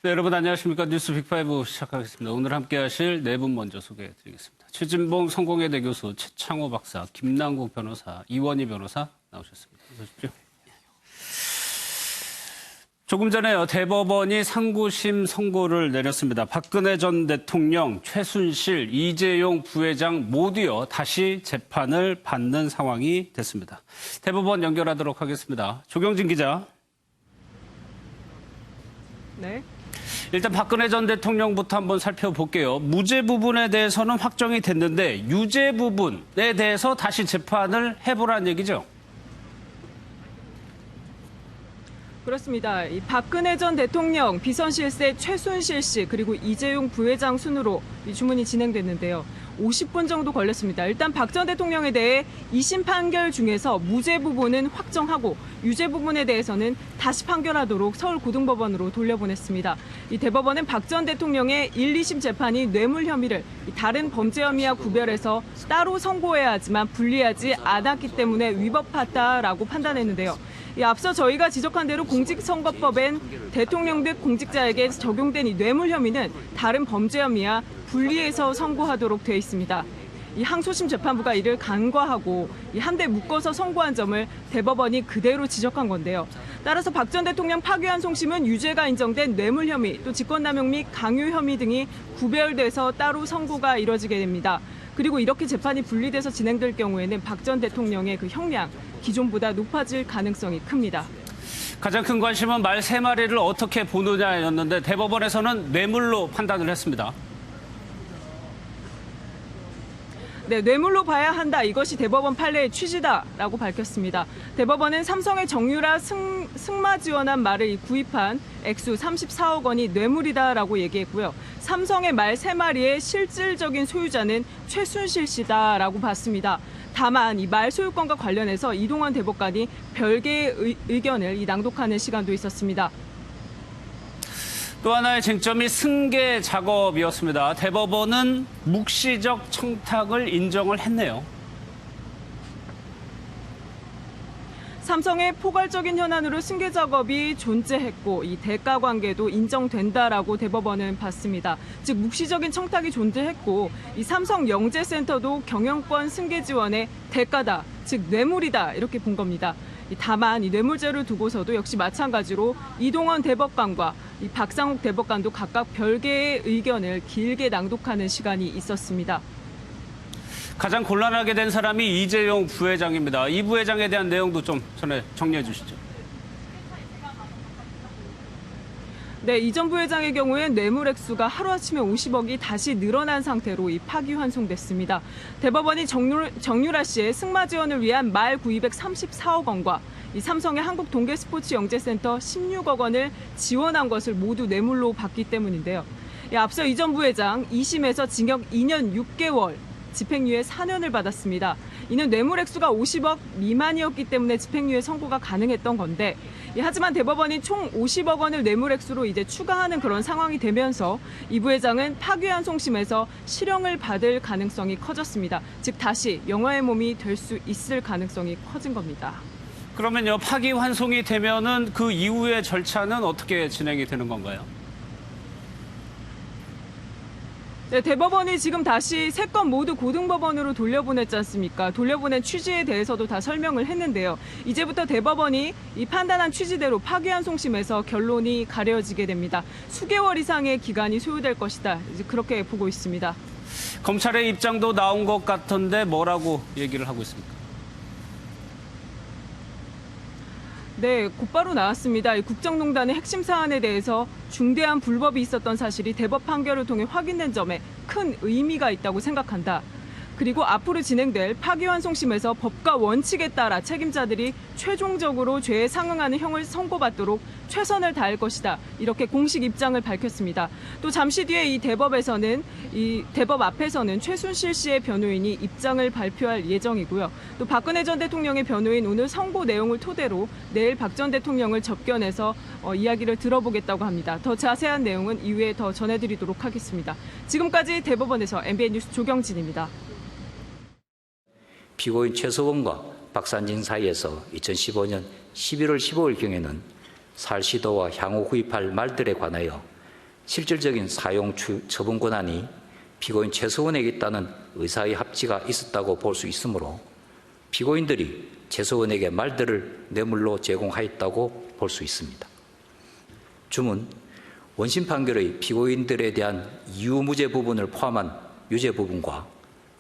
네, 여러분 안녕하십니까. 뉴스 빅5 시작하겠습니다. 오늘 함께하실 네 분 먼저 소개해드리겠습니다. 최진봉 성공회대 교수, 최창호 박사, 김남국 변호사, 이원희 변호사 나오셨습니다. 어서 오십시오. 조금 전에요. 대법원이 상고심 선고를 내렸습니다. 박근혜 전 대통령, 최순실, 이재용 부회장 모두요 다시 재판을 받는 상황이 됐습니다. 대법원 연결하도록 하겠습니다. 조경진 기자. 네. 일단 박근혜 전 대통령부터 한번 살펴볼게요. 무죄 부분에 대해서는 확정이 됐는데 유죄 부분에 대해서 다시 재판을 해보라는 얘기죠? 그렇습니다. 이 박근혜 전 대통령, 비선실세 최순실 씨, 그리고 이재용 부회장 순으로 이 주문이 진행됐는데요. 50분 정도 걸렸습니다. 일단 박 전 대통령에 대해 2심 판결 중에서 무죄 부분은 확정하고 유죄 부분에 대해서는 다시 판결하도록 서울고등법원으로 돌려보냈습니다. 이 대법원은 박 전 대통령의 1, 2심 재판이 뇌물 혐의를 다른 범죄 혐의와 구별해서 따로 선고해야 하지만 분리하지 않았기 때문에 위법하다라고 판단했는데요. 앞서 저희가 지적한 대로 공직선거법엔 대통령 등 공직자에게 적용된 이 뇌물 혐의는 다른 범죄 혐의와 분리해서 선고하도록 돼 있습니다. 이 항소심 재판부가 이를 간과하고 한데 묶어서 선고한 점을 대법원이 그대로 지적한 건데요. 따라서 박 전 대통령 파기환 송심은 유죄가 인정된 뇌물 혐의, 또 직권남용 및 강요 혐의 등이 구별돼서 따로 선고가 이뤄지게 됩니다. 그리고 이렇게 재판이 분리돼서 진행될 경우에는 박 전 대통령의 그 형량, 기존보다 높아질 가능성이 큽니다. 가장 큰 관심은 말 3마리를 어떻게 보느냐였는데 대법원에서는 뇌물로 판단을 했습니다. 네, 뇌물로 봐야 한다. 이것이 대법원 판례의 취지다라고 밝혔습니다. 대법원은 삼성의 정유라 승마 지원한 말을 구입한 액수 34억 원이 뇌물이다라고 얘기했고요. 삼성의 말 3마리의 실질적인 소유자는 최순실 씨다라고 봤습니다. 다만 이 말 소유권과 관련해서 이동환 대법관이 별개의 의견을 낭독하는 시간도 있었습니다. 또 하나의 쟁점이 승계 작업이었습니다. 대법원은 묵시적 청탁을 인정을 했네요. 삼성의 포괄적인 현안으로 승계 작업이 존재했고 이 대가 관계도 인정된다라고 대법원은 봤습니다. 즉 묵시적인 청탁이 존재했고 이 삼성 영재센터도 경영권 승계 지원의 대가다, 즉 뇌물이다 이렇게 본 겁니다. 다만 이 뇌물죄를 두고서도 역시 마찬가지로 이동원 대법관과 이 박상욱 대법관도 각각 별개의 의견을 길게 낭독하는 시간이 있었습니다. 가장 곤란하게 된 사람이 이재용 부회장입니다. 이 부회장에 대한 내용도 좀 전에 정리해 주시죠. 네, 이 전 부회장의 경우엔 뇌물 액수가 하루아침에 50억이 다시 늘어난 상태로 이 파기환송됐습니다. 대법원이 정유라 씨의 승마 지원을 위한 말 구입액 34억 원과 이 삼성의 한국동계스포츠영재센터 16억 원을 지원한 것을 모두 뇌물로 봤기 때문인데요. 앞서 이 전 부회장 2심에서 징역 2년 6개월, 집행유예 4년을 받았습니다. 이는 뇌물 액수가 50억 미만이었기 때문에 집행유예 선고가 가능했던 건데, 하지만 대법원이 총 50억 원을 뇌물 액수로 이제 추가하는 그런 상황이 되면서 이 부회장은 파기환송심에서 실형을 받을 가능성이 커졌습니다. 즉 다시 영화의 몸이 될 수 있을 가능성이 커진 겁니다. 그러면요, 파기환송이 되면은 그 이후의 절차는 어떻게 진행이 되는 건가요? 네, 대법원이 지금 다시 3건 모두 고등법원으로 돌려보냈지 않습니까? 돌려보낸 취지에 대해서도 다 설명을 했는데요. 이제부터 대법원이 이 판단한 취지대로 파기환송심에서 결론이 가려지게 됩니다. 수개월 이상의 기간이 소요될 것이다. 이제 그렇게 보고 있습니다. 검찰의 입장도 나온 것 같던데 뭐라고 얘기를 하고 있습니까? 네, 곧바로 나왔습니다. 이 국정농단의 핵심 사안에 대해서 중대한 불법이 있었던 사실이 대법 판결을 통해 확인된 점에 큰 의미가 있다고 생각한다. 그리고 앞으로 진행될 파기환송심에서 법과 원칙에 따라 책임자들이 최종적으로 죄에 상응하는 형을 선고받도록 최선을 다할 것이다. 이렇게 공식 입장을 밝혔습니다. 또 잠시 뒤에 이 대법 앞에서는 최순실 씨의 변호인이 입장을 발표할 예정이고요. 또 박근혜 전 대통령의 변호인 오늘 선고 내용을 토대로 내일 박 전 대통령을 접견해서 이야기를 들어보겠다고 합니다. 더 자세한 내용은 이후에 더 전해드리도록 하겠습니다. 지금까지 대법원에서 MBN 뉴스 조경진입니다. 피고인 최서원과 박산진 사이에서 2015년 11월 15일경에는 살 시도와 향후 구입할 말들에 관하여 실질적인 사용 처분 권한이 피고인 최서원에게 있다는 의사의 합치가 있었다고 볼 수 있으므로 피고인들이 최서원에게 말들을 뇌물로 제공하였다고 볼 수 있습니다. 주문, 원심 판결의 피고인들에 대한 이유무죄 부분을 포함한 유죄 부분과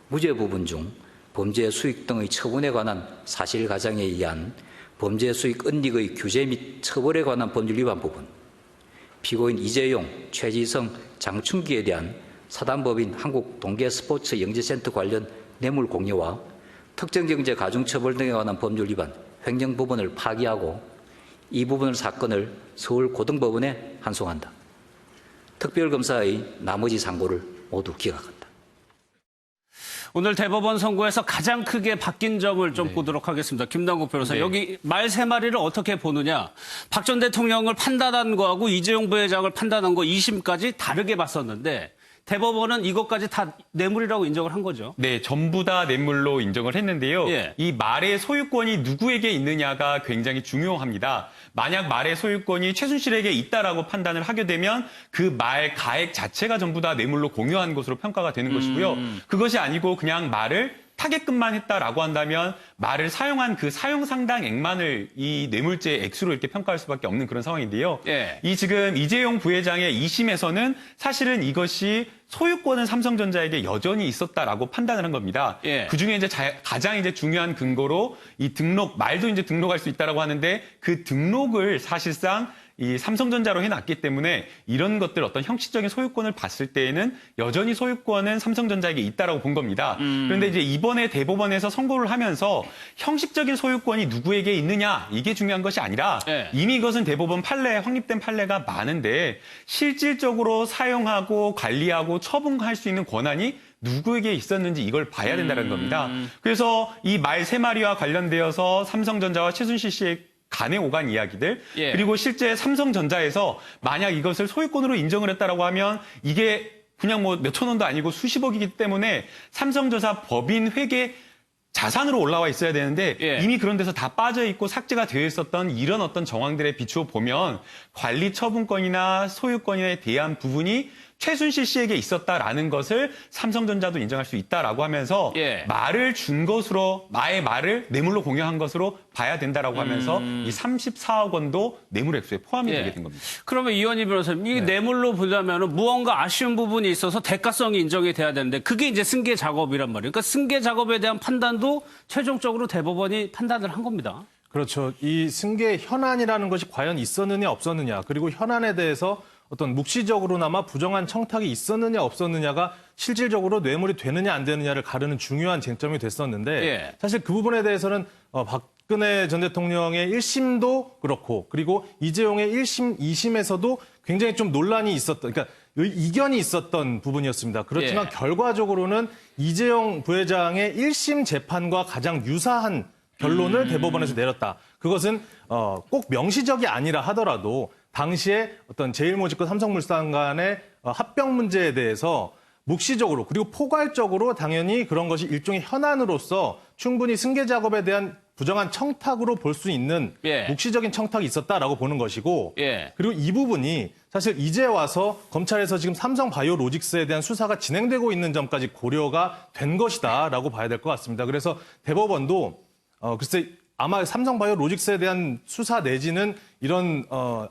무죄 부분 중 범죄 수익 등의 처분에 관한 사실 가정에 의한 범죄 수익 은닉의 규제 및 처벌에 관한 법률 위반 부분, 피고인 이재용, 최지성, 장충기에 대한 사단법인 한국동계스포츠영재센터 관련 뇌물 공여와 특정경제 가중처벌 등에 관한 법률 위반, 횡령 부분을 파기하고 이 부분을 사건을 서울고등법원에 환송한다. 특별검사의 나머지 상고를 모두 기각한다. 오늘 대법원 선고에서 가장 크게 바뀐 점을 좀 보도록 하겠습니다. 김남국 변호사, 여기 말 세 마리를 어떻게 보느냐. 박 전 대통령을 판단한 거하고 이재용 부회장을 판단한 거 2심까지 다르게 봤었는데 대법원은 이것까지 다 뇌물이라고 인정을 한 거죠. 네, 전부 다 뇌물로 인정을 했는데요. 예. 이 말의 소유권이 누구에게 있느냐가 굉장히 중요합니다. 만약 말의 소유권이 최순실에게 있다라고 판단을 하게 되면 그 말 가액 자체가 전부 다 뇌물로 공유한 것으로 평가가 되는 것이고요. 그것이 아니고 그냥 말을 타겟금만 했다라고 한다면 말을 사용한 그 사용 상당액만을 이 뇌물죄 액수로 이렇게 평가할 수밖에 없는 그런 상황인데요. 예. 이 지금 이재용 부회장의 2심에서는 사실은 이것이 소유권은 삼성전자에게 여전히 있었다라고 판단을 한 겁니다. 예. 그 중에 이제 가장 이제 중요한 근거로 이 등록, 말도 이제 등록할 수 있다라고 하는데 그 등록을 사실상 이 삼성전자로 해놨기 때문에 이런 것들 어떤 형식적인 소유권을 봤을 때에는 여전히 소유권은 삼성전자에게 있다라고 본 겁니다. 그런데 이제 이번에 대법원에서 선고를 하면서 형식적인 소유권이 누구에게 있느냐 이게 중요한 것이 아니라 네. 이미 이것은 대법원 판례, 확립된 판례가 많은데 실질적으로 사용하고 관리하고 처분할 수 있는 권한이 누구에게 있었는지 이걸 봐야 된다는 겁니다. 그래서 이 말 세 마리와 관련되어서 삼성전자와 최순실 씨의 간의 오간 이야기들 예. 그리고 실제 삼성전자에서 만약 이것을 소유권으로 인정을 했다라고 하면 이게 그냥 뭐 몇천 원도 아니고 수십억이기 때문에 삼성전자 법인 회계 자산으로 올라와 있어야 되는데 예. 이미 그런 데서 다 빠져 있고 삭제가 되어 있었던 이런 어떤 정황들에 비추어 보면 관리 처분권이나 소유권에 대한 부분이 최순실 씨에게 있었다라는 것을 삼성전자도 인정할 수 있다라고 하면서 예. 말을 준 것으로 나의 말을 뇌물로 공유한 것으로 봐야 된다라고 하면서 이 34억 원도 뇌물 액수에 포함이 예. 되게 된 겁니다. 그러면 이현희 변호사님, 이게 뇌물로 보자면 무언가 아쉬운 부분이 있어서 대가성이 인정이 돼야 되는데 그게 이제 승계 작업이란 말이에요. 그러니까 승계 작업에 대한 판단도 최종적으로 대법원이 판단을 한 겁니다. 그렇죠. 이 승계 현안이라는 것이 과연 있었느냐 없었느냐, 그리고 현안에 대해서 어떤 묵시적으로나마 부정한 청탁이 있었느냐 없었느냐가 실질적으로 뇌물이 되느냐 안 되느냐를 가르는 중요한 쟁점이 됐었는데 예. 사실 그 부분에 대해서는 박근혜 전 대통령의 1심도 그렇고 그리고 이재용의 1심, 2심에서도 굉장히 좀 논란이 있었던, 그러니까 이견이 있었던 부분이었습니다. 그렇지만 예. 결과적으로는 이재용 부회장의 1심 재판과 가장 유사한 결론을 대법원에서 내렸다. 그것은 꼭 명시적이 아니라 하더라도 당시에 어떤 제일모직과 삼성물산 간의 합병 문제에 대해서 묵시적으로 그리고 포괄적으로 당연히 그런 것이 일종의 현안으로서 충분히 승계 작업에 대한 부정한 청탁으로 볼 수 있는 예. 묵시적인 청탁이 있었다라고 보는 것이고 예. 그리고 이 부분이 사실 이제 와서 검찰에서 지금 삼성바이오로직스에 대한 수사가 진행되고 있는 점까지 고려가 된 것이다라고 봐야 될 것 같습니다. 그래서 대법원도 글쎄 아마 삼성바이오로직스에 대한 수사 내지는 이런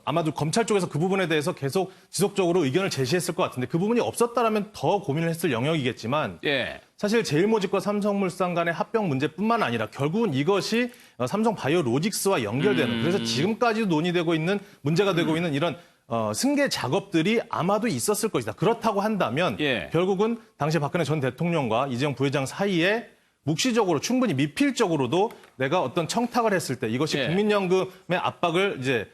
아마도 검찰 쪽에서 그 부분에 대해서 계속 지속적으로 의견을 제시했을 것 같은데 그 부분이 없었다라면 더 고민을 했을 영역이겠지만 예. 사실 제일모직과 삼성물산 간의 합병 문제뿐만 아니라 결국은 이것이 삼성바이오로직스와 연결되는 그래서 지금까지도 논의되고 있는 문제가 되고 있는 이런 승계 작업들이 아마도 있었을 것이다. 그렇다고 한다면 예. 결국은 당시 박근혜 전 대통령과 이재용 부회장 사이에 묵시적으로 충분히 미필적으로도 내가 어떤 청탁을 했을 때 이것이 예. 국민연금의 압박을 이제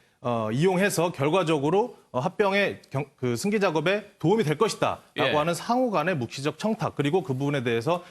이용해서 결과적으로 합병의 그 승계 작업에 도움이 될 것이다라고 예. 하는 상호 간의 묵시적 청탁 그리고 그 부분에 대해서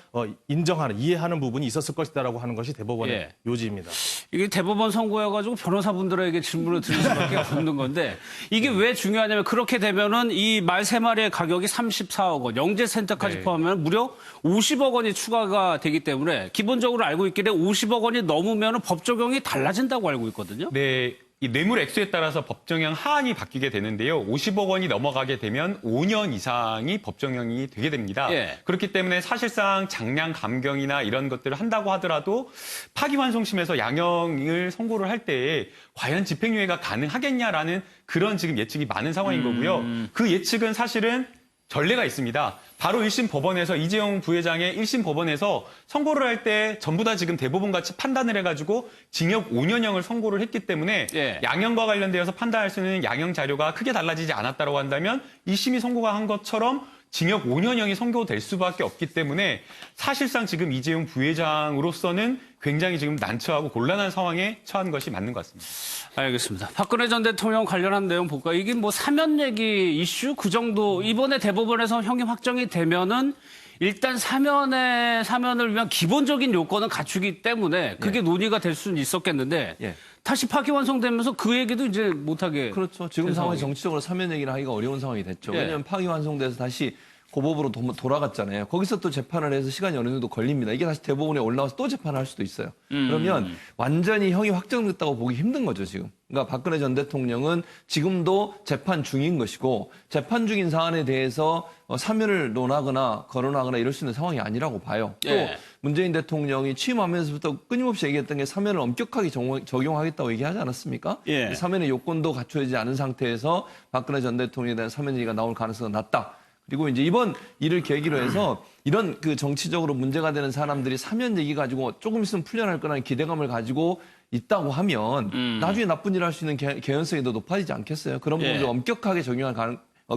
인정하는 이해하는 부분이 있었을 것이다라고 하는 것이 대법원의 예. 요지입니다. 이게 대법원 선고여가지고 변호사분들에게 질문을 드릴 수밖에 없는 건데 이게 왜 중요하냐면 그렇게 되면은 이 말 세 마리의 가격이 34억 원, 영재센터까지 네. 포함하면 무려 50억 원이 추가가 되기 때문에 기본적으로 알고 있기에 50억 원이 넘으면 법 적용이 달라진다고 알고 있거든요. 네, 이 뇌물 액수에 따라서 법정형 하한이 바뀌게 되는데요. 50억 원이 넘어가게 되면 5년 이상이 법정형이 되게 됩니다. 예. 그렇기 때문에 사실상 장량 감경이나 이런 것들을 한다고 하더라도 파기환송심에서 양형을 선고를 할 때에 과연 집행유예가 가능하겠냐라는 그런 지금 예측이 많은 상황인 거고요. 그 예측은 사실은 전례가 있습니다. 바로 1심 법원에서 이재용 부회장의 1심 법원에서 선고를 할 때 전부 다 지금 대법원 같이 판단을 해가지고 징역 5년형을 선고를 했기 때문에 예. 양형과 관련되어서 판단할 수 있는 양형 자료가 크게 달라지지 않았다고 한다면 1심이 선고가 한 것처럼 징역 5년형이 선고될 수밖에 없기 때문에 사실상 지금 이재용 부회장으로서는 굉장히 지금 난처하고 곤란한 상황에 처한 것이 맞는 것 같습니다. 알겠습니다. 박근혜 전 대통령 관련한 내용 볼까요? 이게 뭐 사면 얘기 이슈 그 정도 이번에 대법원에서 형이 확정이 되면은 일단 사면을 위한 기본적인 요건은 갖추기 때문에 그게 논의가 될 수는 있었겠는데 예. 다시 파기환송되면서 그 얘기도 이제 못하게 그렇죠. 지금 된 상황이 상황이- 정치적으로 사면 얘기를 하기가 어려운 상황이 됐죠. 예. 왜냐하면 파기환송돼서 다시 고법으로 돌아갔잖아요. 거기서 또 재판을 해서 시간이 어느 정도 걸립니다. 이게 다시 대법원에 올라와서 또 재판을 할 수도 있어요. 그러면 완전히 형이 확정됐다고 보기 힘든 거죠, 지금. 그러니까 박근혜 전 대통령은 지금도 재판 중인 것이고 재판 중인 사안에 대해서 사면을 논하거나 거론하거나 이럴 수 있는 상황이 아니라고 봐요. 또 예. 문재인 대통령이 취임하면서부터 끊임없이 얘기했던 게 사면을 엄격하게 적용하겠다고 얘기하지 않았습니까? 예. 사면의 요건도 갖춰지지 않은 상태에서 박근혜 전 대통령에 대한 사면 얘기가 나올 가능성이 낮다. 그리고 이제 이번 일을 계기로 해서 이런 그 정치적으로 문제가 되는 사람들이 사면 얘기 가지고 조금 있으면 풀려날 거라는 기대감을 가지고 있다고 하면 나중에 나쁜 일 할 수 있는 개연성이 더 높아지지 않겠어요? 그런 예. 부분을 엄격하게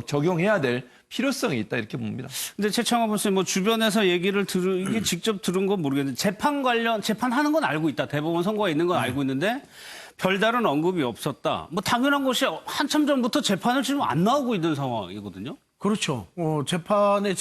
적용해야 될 필요성이 있다 이렇게 봅니다. 근데 최창원 교수님 뭐 주변에서 얘기를 이게 직접 들은 건 모르겠는데 재판하는 건 알고 있다. 대법원 선고가 있는 건 알고 있는데 별다른 언급이 없었다. 뭐 당연한 것이 한참 전부터 재판을 지금 안 나오고 있는 상황이거든요. 그렇죠. 재판에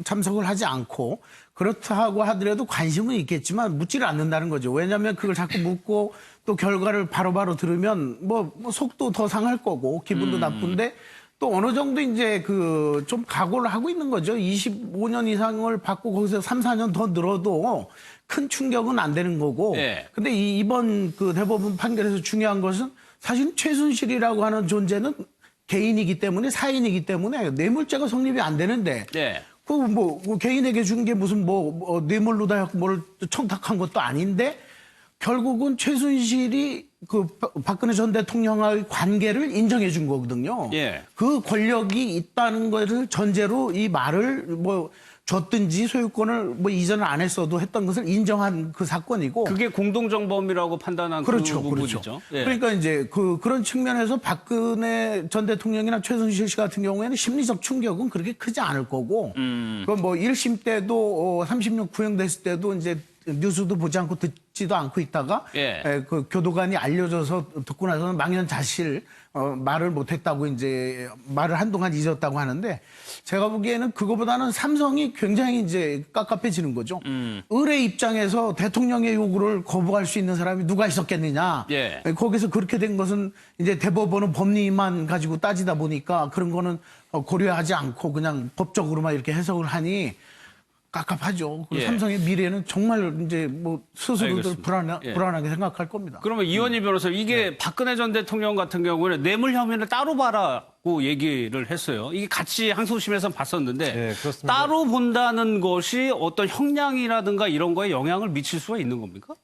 참석을 하지 않고 그렇다고 하더라도 관심은 있겠지만 묻지를 않는다는 거죠. 왜냐하면 그걸 자꾸 묻고 또 결과를 바로바로 들으면 뭐 속도 더 상할 거고 기분도 나쁜데 또 어느 정도 이제 좀 각오를 하고 있는 거죠. 25년 이상을 받고 거기서 3, 4년 더 늘어도 큰 충격은 안 되는 거고. 예. 근데 이번 그 대법원 판결에서 중요한 것은 사실 최순실이라고 하는 존재는 개인이기 때문에 사인이기 때문에 뇌물죄가 성립이 안 되는데 네. 그 개인에게 준 게 무슨 뇌물로다 해서 뭘 청탁한 것도 아닌데 결국은 최순실이 그 박근혜 전 대통령과의 관계를 인정해 준 거거든요. 예. 그 권력이 있다는 것을 전제로 이 말을 줬든지 소유권을 이전을 안 했어도 했던 것을 인정한 그 사건이고. 그게 공동정범이라고 판단한 그렇죠, 그 부분이죠. 그렇죠. 예. 그러니까 이제 그런 측면에서 박근혜 전 대통령이나 최순실 씨 같은 경우에는 심리적 충격은 그렇게 크지 않을 거고, 그 1심 때도 36 구형됐을 때도 이제 뉴스도 보지 않고 듣지도 않고 있다가 예. 그 교도관이 알려줘서 듣고 나서는 망연자실 말을 못했다고 이제 말을 한동안 잊었다고 하는데 제가 보기에는 그거보다는 삼성이 굉장히 이제 깝깝해지는 거죠. 을의 입장에서 대통령의 요구를 거부할 수 있는 사람이 누가 있었겠느냐. 예. 거기서 그렇게 된 것은 이제 대법원은 법리만 가지고 따지다 보니까 그런 거는 고려하지 않고 그냥 법적으로만 이렇게 해석을 하니 깝깝하죠. 그리고 예. 삼성의 미래는 정말 이제 스스로도 알겠습니다. 예. 불안하게 생각할 겁니다. 그러면 이원희 변호사 이게 박근혜 전 대통령 같은 경우에는 뇌물 혐의를 따로 봐라고 얘기를 했어요. 이게 같이 항소심에서 봤었는데 네, 그렇습니다. 따로 본다는 것이 어떤 형량이라든가 이런 거에 영향을 미칠 수가 있는 겁니까?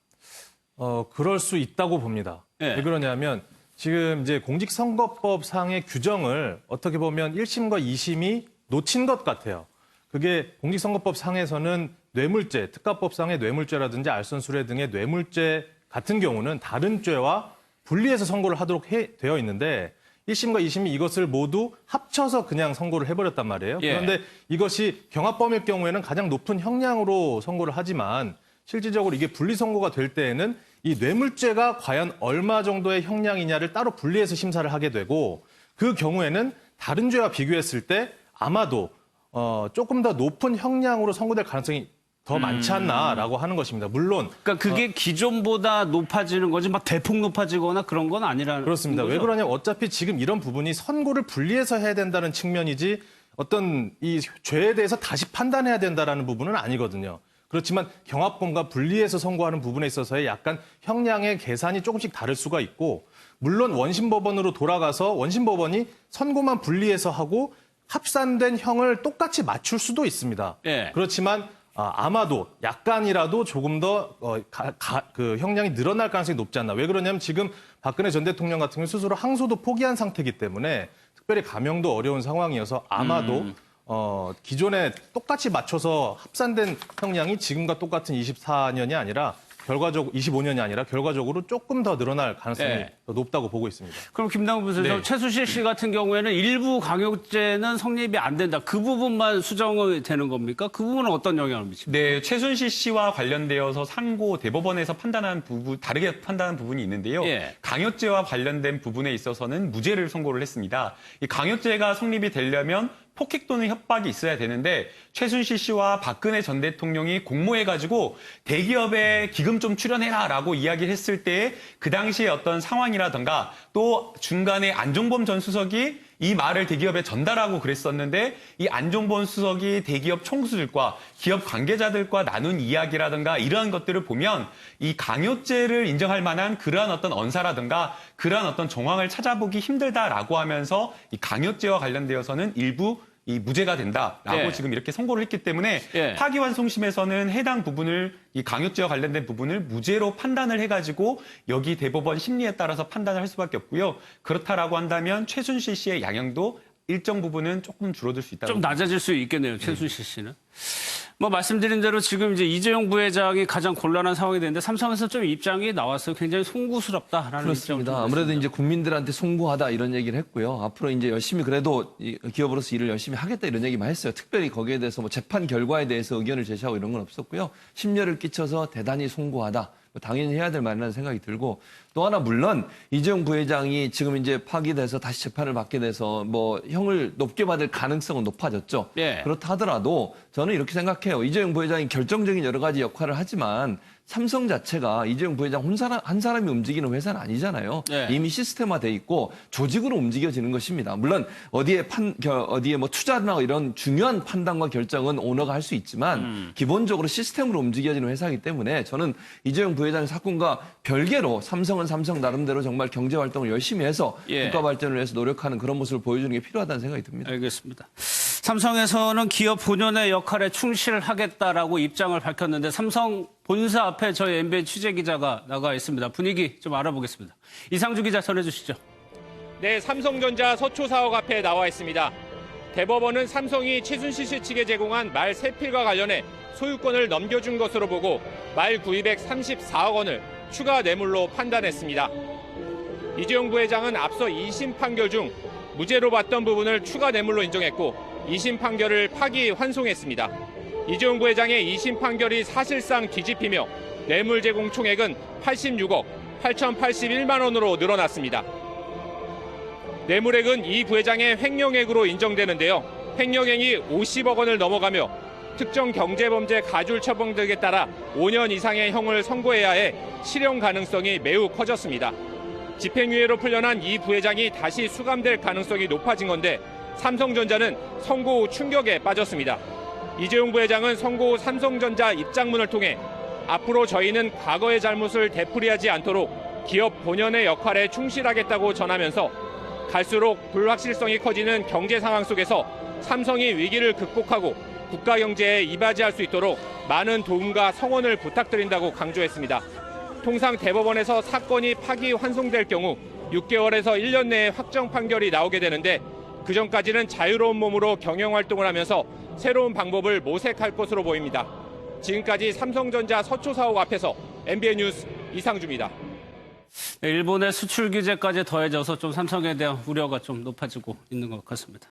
그럴 수 있다고 봅니다. 예. 왜 그러냐면 지금 이제 공직선거법상의 규정을 어떻게 보면 1심과 2심이 놓친 것 같아요. 그게 공직선거법상에서는 뇌물죄, 특가법상의 뇌물죄라든지 알선수뢰 등의 뇌물죄 같은 경우는 다른 죄와 분리해서 선고를 하도록 되어 있는데 1심과 2심이 이것을 모두 합쳐서 그냥 선고를 해버렸단 말이에요. 예. 그런데 이것이 경합범일 경우에는 가장 높은 형량으로 선고를 하지만 실질적으로 이게 분리선고가 될 때에는 이 뇌물죄가 과연 얼마 정도의 형량이냐를 따로 분리해서 심사를 하게 되고 그 경우에는 다른 죄와 비교했을 때 아마도 조금 더 높은 형량으로 선고될 가능성이 더 많지 않나라고 하는 것입니다. 물론 그러니까 그게 기존보다 높아지는 거지 막 대폭 높아지거나 그런 건 아니라는 그렇습니다. 거죠? 왜 그러냐면 어차피 지금 이런 부분이 선고를 분리해서 해야 된다는 측면이지 어떤 이 죄에 대해서 다시 판단해야 된다라는 부분은 아니거든요. 그렇지만 경합범과 분리해서 선고하는 부분에 있어서의 약간 형량의 계산이 조금씩 다를 수가 있고 물론 원심법원으로 돌아가서 원심법원이 선고만 분리해서 하고 합산된 형을 똑같이 맞출 수도 있습니다. 예. 그렇지만 아마도 약간이라도 조금 더 그 형량이 늘어날 가능성이 높지 않나. 왜 그러냐면 지금 박근혜 전 대통령 같은 경우 스스로 항소도 포기한 상태이기 때문에 특별히 감형도 어려운 상황이어서 아마도 기존에 똑같이 맞춰서 합산된 형량이 지금과 똑같은 24년이 아니라 25년이 아니라 결과적으로 조금 더 늘어날 가능성이 네. 더 높다고 보고 있습니다. 그럼 김남국 부소장, 네. 최순실 씨 같은 경우에는 일부 강요죄는 성립이 안 된다. 그 부분만 수정이 되는 겁니까? 그 부분은 어떤 영향을 미칩니까? 네, 최순실 씨와 관련되어서 상고 대법원에서 판단한 부분, 다르게 판단한 부분이 있는데요. 예. 강요죄와 관련된 부분에 있어서는 무죄를 선고를 했습니다. 이 강요죄가 성립이 되려면 폭행 또는 협박이 있어야 되는데 최순실 씨와 박근혜 전 대통령이 공모해가지고 대기업에 기금 좀 출연해라라고 이야기를 했을 때 그 당시에 어떤 상황이라든가 또 중간에 안종범 전 수석이 이 말을 대기업에 전달하고 그랬었는데 이 안종범 수석이 대기업 총수들과 기업 관계자들과 나눈 이야기라든가 이러한 것들을 보면 이 강요죄를 인정할 만한 그러한 어떤 언사라든가 그러한 어떤 정황을 찾아보기 힘들다라고 하면서 이 강요죄와 관련되어서는 일부 이 무죄가 된다라고 예. 지금 이렇게 선고를 했기 때문에 예. 파기환송심에서는 해당 부분을 이 강요죄와 관련된 부분을 무죄로 판단을 해가지고 여기 대법원 심리에 따라서 판단을 할 수밖에 없고요. 그렇다라고 한다면 최순실 씨의 양형도 일정 부분은 조금 줄어들 수 있다. 좀 낮아질 수 있겠네요, 최순실 씨는. 뭐 말씀드린 대로 지금 이제 이재용 부회장이 가장 곤란한 상황이 되는데 삼성에서 좀 입장이 나왔어요. 굉장히 송구스럽다라는 그렇습니다. 입장. 아무래도 이제 국민들한테 송구하다 이런 얘기를 했고요. 앞으로 이제 열심히 그래도 기업으로서 일을 열심히 하겠다 이런 얘기만 했어요. 특별히 거기에 대해서 뭐 재판 결과에 대해서 의견을 제시하고 이런 건 없었고요. 심려를 끼쳐서 대단히 송구하다. 당연히 해야 될 말이라는 생각이 들고 또 하나 물론 이재용 부회장이 지금 이제 파기돼서 다시 재판을 받게 돼서 뭐 형을 높게 받을 가능성은 높아졌죠. 예. 그렇다 하더라도 저는 이렇게 생각해요. 이재용 부회장이 결정적인 여러 가지 역할을 하지만 삼성 자체가 이재용 부회장 한 사람이 움직이는 회사는 아니잖아요. 네. 이미 시스템화돼 있고 조직으로 움직여지는 것입니다. 물론 어디에 뭐 투자나 이런 중요한 판단과 결정은 오너가 할 수 있지만 기본적으로 시스템으로 움직여지는 회사이기 때문에 저는 이재용 부회장의 사건과 별개로 삼성은 삼성 나름대로 정말 경제 활동을 열심히 해서 예. 국가 발전을 위해서 노력하는 그런 모습을 보여주는 게 필요하다는 생각이 듭니다. 알겠습니다. 삼성에서는 기업 본연의 역할에 충실하겠다라고 입장을 밝혔는데 삼성 본사 앞에 저희 MBN 취재기자가 나가 있습니다. 분위기 좀 알아보겠습니다. 이상주 기자 전해주시죠. 네, 삼성전자 서초 사옥 앞에 나와 있습니다. 대법원은 삼성이 최순실 씨 측에 제공한 말 3필과 관련해 소유권을 넘겨준 것으로 보고 말 구입액 34억 원을 추가 뇌물로 판단했습니다. 이재용 부회장은 앞서 2심 판결 중 무죄로 봤던 부분을 추가 뇌물로 인정했고 2심 판결을 파기 환송했습니다. 이재용 부회장의 2심 판결이 사실상 뒤집히며 뇌물 제공 총액은 86억 8,081만 원으로 늘어났습니다. 뇌물액은 이 부회장의 횡령액으로 인정되는데요. 횡령액이 50억 원을 넘어가며 특정 경제범죄 가중 처벌 등에 따라 5년 이상의 형을 선고해야 해 실형 가능성이 매우 커졌습니다. 집행유예로 풀려난 이 부회장이 다시 수감될 가능성이 높아진 건데 삼성전자는 선고 후 충격에 빠졌습니다. 이재용 부회장은 선고 후 삼성전자 입장문을 통해 앞으로 저희는 과거의 잘못을 되풀이하지 않도록 기업 본연의 역할에 충실하겠다고 전하면서 갈수록 불확실성이 커지는 경제 상황 속에서 삼성이 위기를 극복하고 국가 경제에 이바지할 수 있도록 많은 도움과 성원을 부탁드린다고 강조했습니다. 통상 대법원에서 사건이 파기 환송될 경우 6개월에서 1년 내에 확정 판결이 나오게 되는데 그전까지는 자유로운 몸으로 경영 활동을 하면서 새로운 방법을 모색할 것으로 보입니다. 지금까지 삼성전자 서초 사옥 앞에서 MBN 뉴스 이상주입니다. 일본의 수출 규제까지 더해져서 좀 삼성에 대한 우려가 좀 높아지고 있는 것 같습니다.